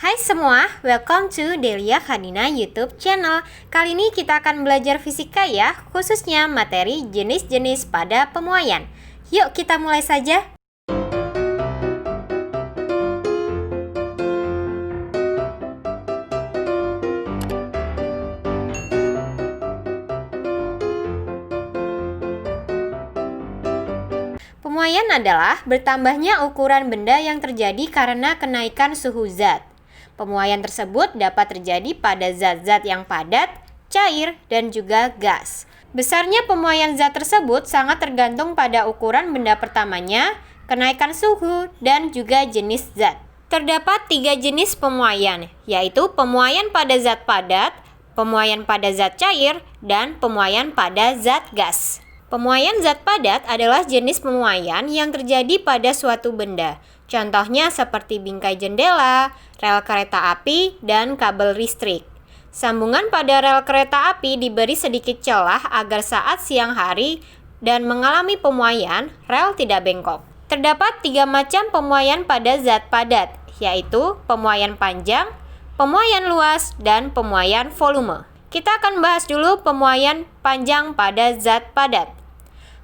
Hai semua, welcome to Delia Khadina YouTube channel. Kali ini kita akan belajar fisika ya, khususnya materi jenis-jenis pada pemuaian. Yuk kita mulai saja. Pemuaian adalah bertambahnya ukuran benda yang terjadi karena kenaikan suhu zat. Pemuaian tersebut dapat terjadi pada zat-zat yang padat, cair, dan juga gas. Besarnya pemuaian zat tersebut sangat tergantung pada ukuran benda pertamanya, kenaikan suhu, dan juga jenis zat. Terdapat 3 jenis pemuaian, yaitu pemuaian pada zat padat, pemuaian pada zat cair, dan pemuaian pada zat gas. Pemuaian zat padat adalah jenis pemuaian yang terjadi pada suatu benda. Contohnya seperti bingkai jendela, rel kereta api, dan kabel listrik. Sambungan pada rel kereta api diberi sedikit celah agar saat siang hari dan mengalami pemuaian, rel tidak bengkok. Terdapat 3 macam pemuaian pada zat padat, yaitu pemuaian panjang, pemuaian luas, dan pemuaian volume. Kita akan bahas dulu pemuaian panjang pada zat padat.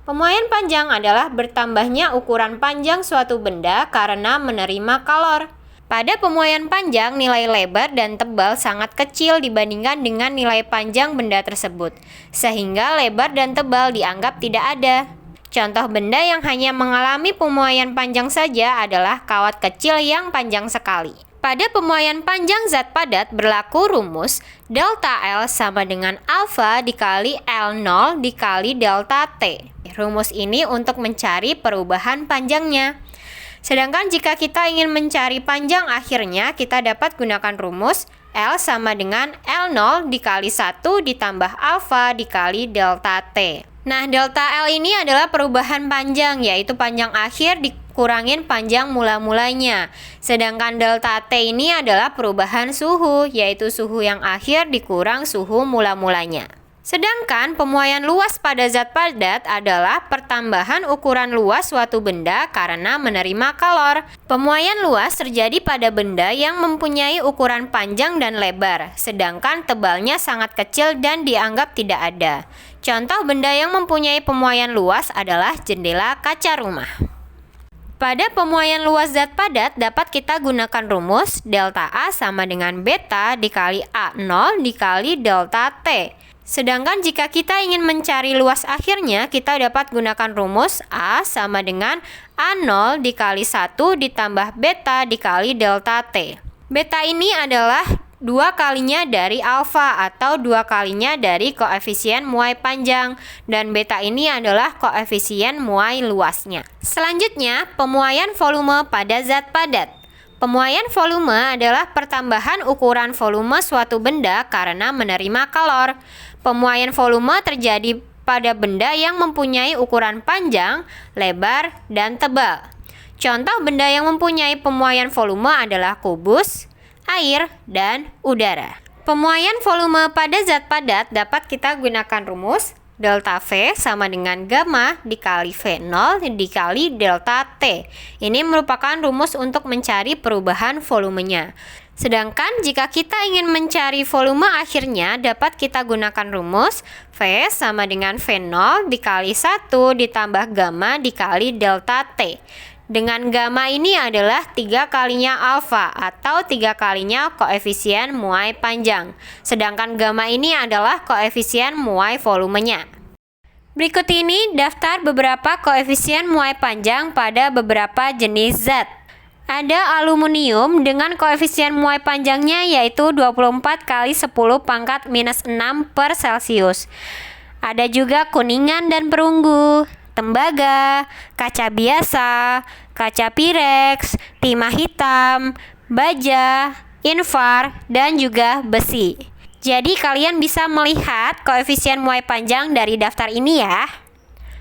Pemuaian panjang adalah bertambahnya ukuran panjang suatu benda karena menerima kalor. Pada pemuaian panjang, nilai lebar dan tebal sangat kecil dibandingkan dengan nilai panjang benda tersebut, sehingga lebar dan tebal dianggap tidak ada. Contoh benda yang hanya mengalami pemuaian panjang saja adalah kawat kecil yang panjang sekali. Pada pemuaian panjang zat padat berlaku rumus delta L sama dengan alfa dikali L0 dikali delta T. Rumus ini untuk mencari perubahan panjangnya. Sedangkan jika kita ingin mencari panjang akhirnya, kita dapat gunakan rumus L sama dengan L0 dikali 1 ditambah alfa dikali delta T. Nah, delta L ini adalah perubahan panjang, yaitu panjang akhir dikurangin panjang mula-mulanya. Sedangkan delta T ini adalah perubahan suhu, yaitu suhu yang akhir dikurang suhu mula-mulanya. Sedangkan pemuaian luas pada zat padat adalah pertambahan ukuran luas suatu benda karena menerima kalor. Pemuaian luas terjadi pada benda yang mempunyai ukuran panjang dan lebar, sedangkan tebalnya sangat kecil dan dianggap tidak ada. Contoh benda yang mempunyai pemuaian luas adalah jendela kaca rumah. Pada pemuaian luas zat padat dapat kita gunakan rumus delta A sama dengan beta dikali A0 dikali delta T. Sedangkan jika kita ingin mencari luas akhirnya, kita dapat gunakan rumus A sama dengan A0 dikali 1 ditambah beta dikali delta T. Beta ini adalah 2 kalinya dari alfa atau 2 kalinya dari koefisien muai panjang, dan beta ini adalah koefisien muai luasnya. Selanjutnya, pemuaian volume pada zat padat. Pemuaian volume adalah pertambahan ukuran volume suatu benda karena menerima kalor. Pemuaian volume terjadi pada benda yang mempunyai ukuran panjang, lebar, dan tebal. Contoh benda yang mempunyai pemuaian volume adalah kubus, air, dan udara. Pemuaian volume pada zat padat dapat kita gunakan rumus delta V sama dengan gamma dikali V0 dikali delta T. Ini merupakan rumus untuk mencari perubahan volumenya. Sedangkan jika kita ingin mencari volume akhirnya, dapat kita gunakan rumus V sama dengan V0 dikali 1 ditambah gamma dikali delta T. Dengan gamma ini adalah 3 kalinya alfa atau 3 kalinya koefisien muai panjang. Sedangkan gamma ini adalah koefisien muai volumenya. Berikut ini daftar beberapa koefisien muai panjang pada beberapa jenis zat. Ada aluminium dengan koefisien muai panjangnya yaitu 24 kali 10 pangkat minus 6 per Celsius. Ada juga kuningan dan perunggu, tembaga, kaca biasa, kaca pirex, timah hitam, baja, invar, dan juga besi. Jadi kalian bisa melihat koefisien muai panjang dari daftar ini ya.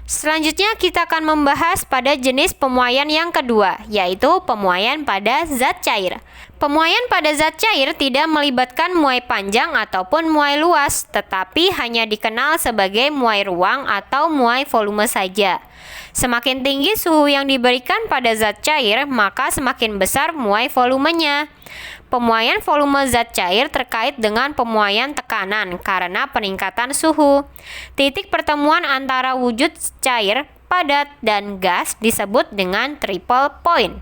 Selanjutnya kita akan membahas pada jenis pemuaian yang kedua, yaitu pemuaian pada zat cair. Pemuaian pada zat cair tidak melibatkan muai panjang ataupun muai luas, tetapi hanya dikenal sebagai muai ruang atau muai volume saja. Semakin tinggi suhu yang diberikan pada zat cair, maka semakin besar muai volumenya. Pemuaian volume zat cair terkait dengan pemuaian tekanan karena peningkatan suhu. Titik pertemuan antara wujud cair, padat, dan gas disebut dengan triple point.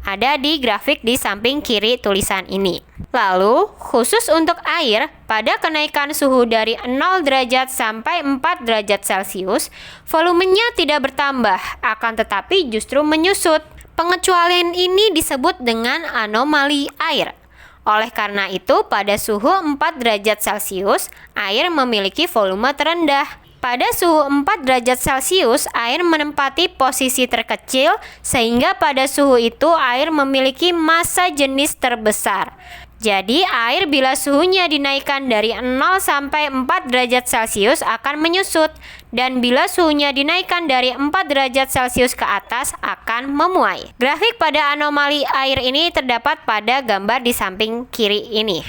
Ada di grafik di samping kiri tulisan ini. Lalu, khusus untuk air, pada kenaikan suhu dari 0 derajat sampai 4 derajat Celcius, volumenya tidak bertambah, akan tetapi justru menyusut. Pengecualian ini disebut dengan anomali air. Oleh karena itu, pada suhu 4 derajat Celcius, air memiliki volume terendah. Pada suhu 4 derajat Celcius, air menempati posisi terkecil, sehingga pada suhu itu air memiliki massa jenis terbesar. Jadi, air bila suhunya dinaikkan dari 0 sampai 4 derajat Celcius akan menyusut, dan bila suhunya dinaikkan dari 4 derajat Celcius ke atas akan memuai. Grafik pada anomali air ini terdapat pada gambar di samping kiri ini.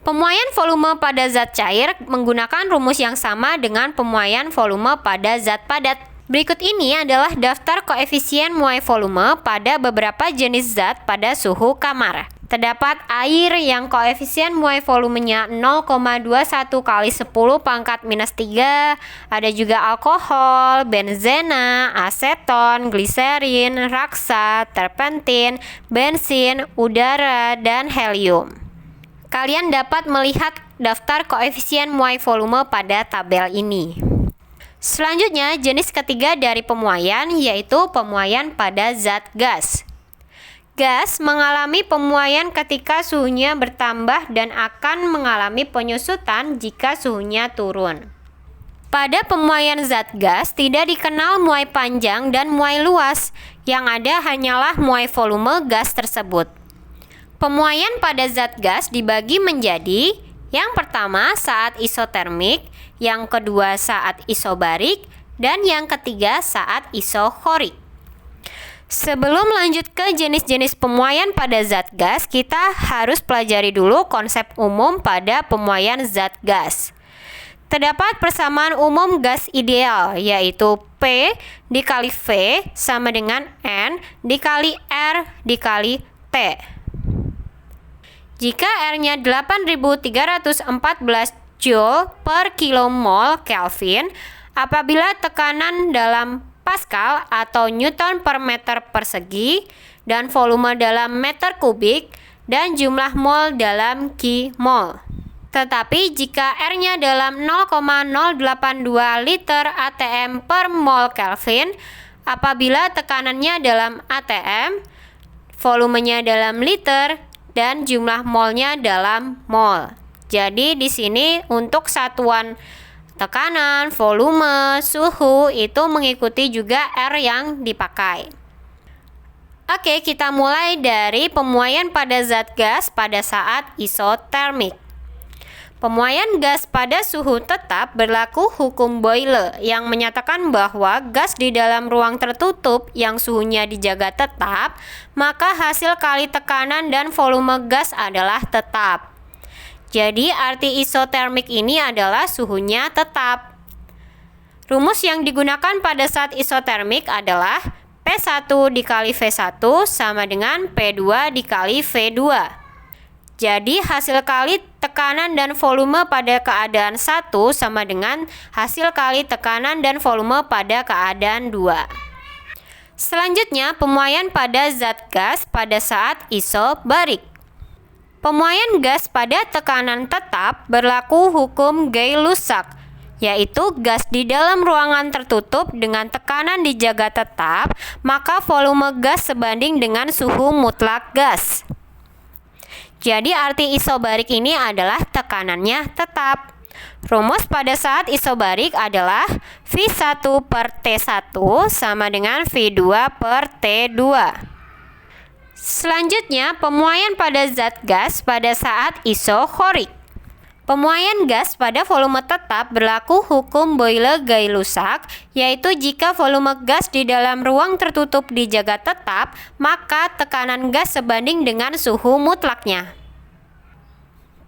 Pemuaian volume pada zat cair menggunakan rumus yang sama dengan pemuaian volume pada zat padat. Berikut ini adalah daftar koefisien muai volume pada beberapa jenis zat pada suhu kamar. Terdapat air yang koefisien muai volumenya 0,21 kali 10 pangkat minus 3. Ada juga alkohol, benzena, aseton, gliserin, raksa, terpentin, bensin, udara, dan helium. Kalian dapat melihat daftar koefisien muai volume pada tabel ini. Selanjutnya, jenis ketiga dari pemuaian yaitu pemuaian pada zat gas. Gas mengalami pemuaian ketika suhunya bertambah dan akan mengalami penyusutan jika suhunya turun. Pada pemuaian zat gas tidak dikenal muai panjang dan muai luas, yang ada hanyalah muai volume gas tersebut. Pemuaian pada zat gas dibagi menjadi yang pertama saat isotermik, yang kedua saat isobarik, dan yang ketiga saat isohorik. Sebelum lanjut ke jenis-jenis pemuaian pada zat gas, kita harus pelajari dulu konsep umum pada pemuaian zat gas. Terdapat persamaan umum gas ideal, yaitu P dikali V sama dengan N dikali R dikali T. Jika R-nya 8.314 Joule per kilomol Kelvin, apabila tekanan dalam Pascal atau Newton per meter persegi, dan volume dalam meter kubik, dan jumlah mol dalam Ki-mol. Tetapi jika R-nya dalam 0,082 liter atm per mol Kelvin, apabila tekanannya dalam atm, volumenya dalam liter, dan jumlah molnya dalam mol. Jadi di sini untuk satuan tekanan, volume, suhu itu mengikuti juga R yang dipakai. Oke, kita mulai dari pemuaian pada zat gas pada saat isotermik. Pemuaian gas pada suhu tetap berlaku hukum Boyle yang menyatakan bahwa gas di dalam ruang tertutup yang suhunya dijaga tetap, maka hasil kali tekanan dan volume gas adalah tetap. Jadi arti isotermik ini adalah suhunya tetap. Rumus yang digunakan pada saat isotermik adalah P1 dikali V1 sama dengan P2 dikali V2. Jadi hasil kali tekanan dan volume pada keadaan 1 sama dengan hasil kali tekanan dan volume pada keadaan 2. Selanjutnya, pemuaian pada zat gas pada saat isobarik. Pemuaian gas pada tekanan tetap berlaku hukum Gay-Lussac, yaitu gas di dalam ruangan tertutup dengan tekanan dijaga tetap, maka volume gas sebanding dengan suhu mutlak gas. Jadi arti isobarik ini adalah tekanannya tetap. Rumus pada saat isobarik adalah V1 per T1 sama dengan V2 per T2. Selanjutnya, pemuaian pada zat gas pada saat isohorik. Pemuaian gas pada volume tetap berlaku hukum Boyle-Gay-Lussac, yaitu jika volume gas di dalam ruang tertutup dijaga tetap, maka tekanan gas sebanding dengan suhu mutlaknya.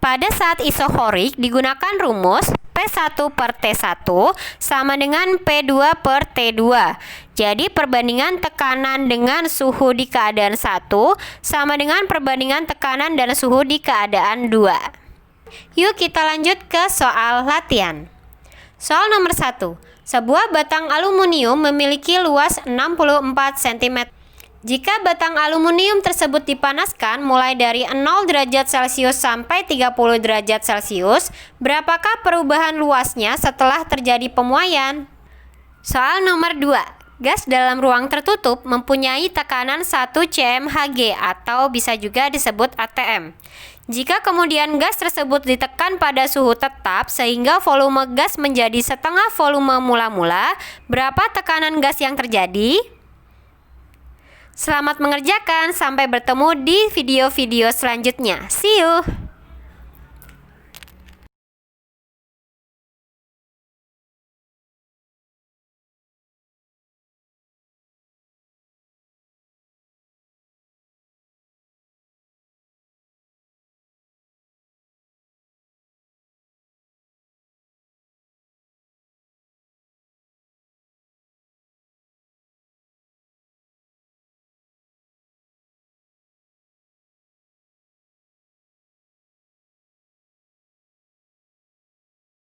Pada saat isohorik digunakan rumus P1 per T1 sama dengan P2 per T2. Jadi perbandingan tekanan dengan suhu di keadaan 1 sama dengan perbandingan tekanan dan suhu di keadaan 2. Yuk kita lanjut ke soal latihan. Soal nomor 1. Sebuah batang aluminium memiliki luas 64 cm. Jika batang aluminium tersebut dipanaskan mulai dari 0 derajat Celcius sampai 30 derajat Celcius, berapakah perubahan luasnya setelah terjadi pemuaian? Soal nomor 2. Gas dalam ruang tertutup mempunyai tekanan 1 cmHg atau bisa juga disebut ATM. Jika kemudian gas tersebut ditekan pada suhu tetap sehingga volume gas menjadi setengah volume mula-mula, berapa tekanan gas yang terjadi? Selamat mengerjakan, sampai bertemu di video-video selanjutnya. See you!